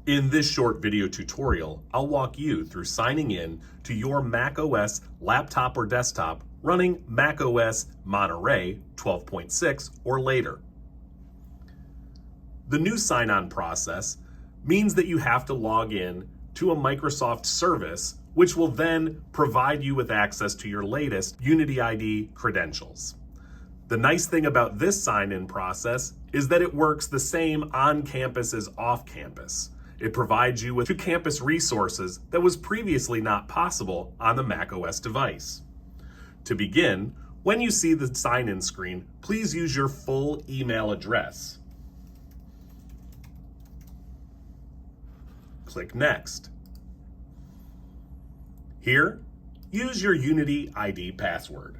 In this short video tutorial, I'll walk you through signing in to your macOS laptop or desktop running macOS Monterey 12.6 or later. The new sign-on process means that you have to log in to a Microsoft service, which will then provide you with access to your latest Unity ID credentials. The nice thing about this sign-in process is that it works the same on campus as off campus. It provides you with campus resources that was previously not possible on the macOS device. To begin, when you see the sign-in screen, please use your full email address. Click Next. Here, use your Unity ID password.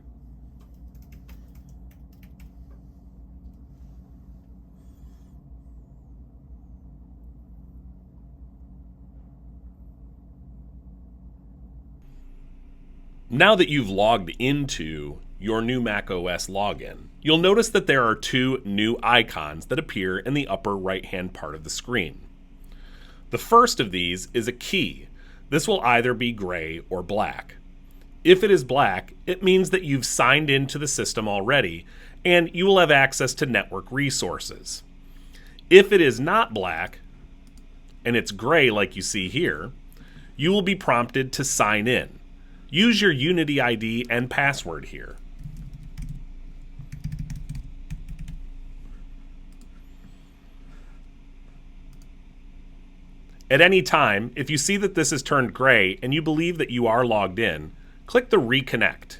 Now that you've logged into your new macOS login, you'll notice that there are two new icons that appear in the upper right-hand part of the screen. The first of these is a key. This will either be gray or black. If it is black, it means that you've signed into the system already and you will have access to network resources. If it is not black and it's gray like you see here, you will be prompted to sign in. Use your Unity ID and password here. At any time, if you see that this is turned gray and you believe that you are logged in, click the Reconnect.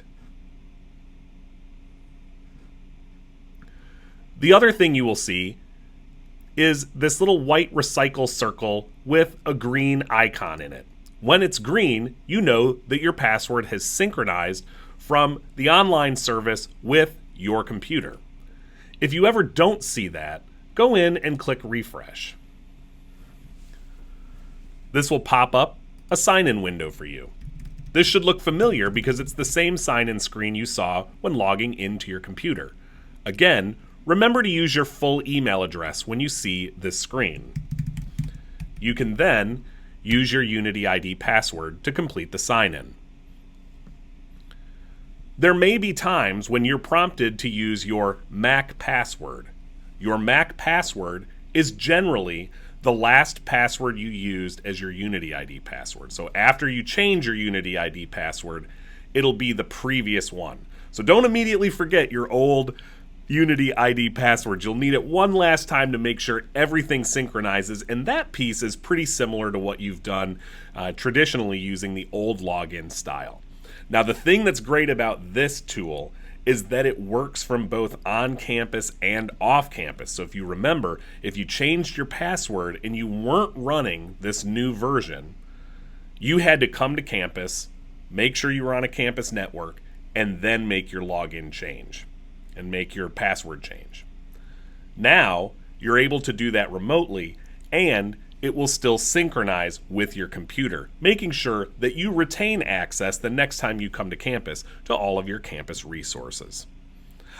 The other thing you will see is this little white recycle circle with a green icon in it. When it's green, you know that your password has synchronized from the online service with your computer. If you ever don't see that, go in and click Refresh. This will pop up a sign-in window for you. This should look familiar because it's the same sign-in screen you saw when logging into your computer. Again, remember to use your full email address when you see this screen. You can then use your Unity ID password to complete the sign-in. There may be times when you're prompted to use your Mac password. Your Mac password is generally the last password you used as your Unity ID password. So after you change your Unity ID password, it'll be the previous one. So don't immediately forget your old Unity ID password. You'll need it one last time to make sure everything synchronizes, and that piece is pretty similar to what you've done traditionally using the old login style. Now, the thing that's great about this tool is that it works from both on campus and off campus. So if you remember, if you changed your password and you weren't running this new version, you had to come to campus, make sure you were on a campus network, and then make your login change and make your password change. Now, you're able to do that remotely, and it will still synchronize with your computer, making sure that you retain access the next time you come to campus to all of your campus resources.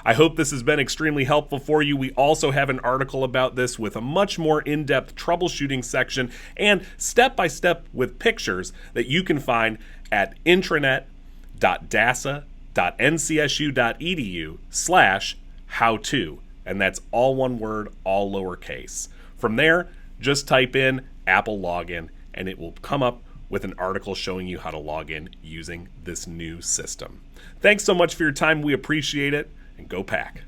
I hope this has been extremely helpful for you. We also have an article about this with a much more in-depth troubleshooting section and step-by-step with pictures that you can find at intranet.dasa.ncsu.edu/how-to. And that's all one word, all lowercase. From there, just type in Apple login and it will come up with an article showing you how to log in using this new system. Thanks so much for your time. We appreciate it, and go Pack.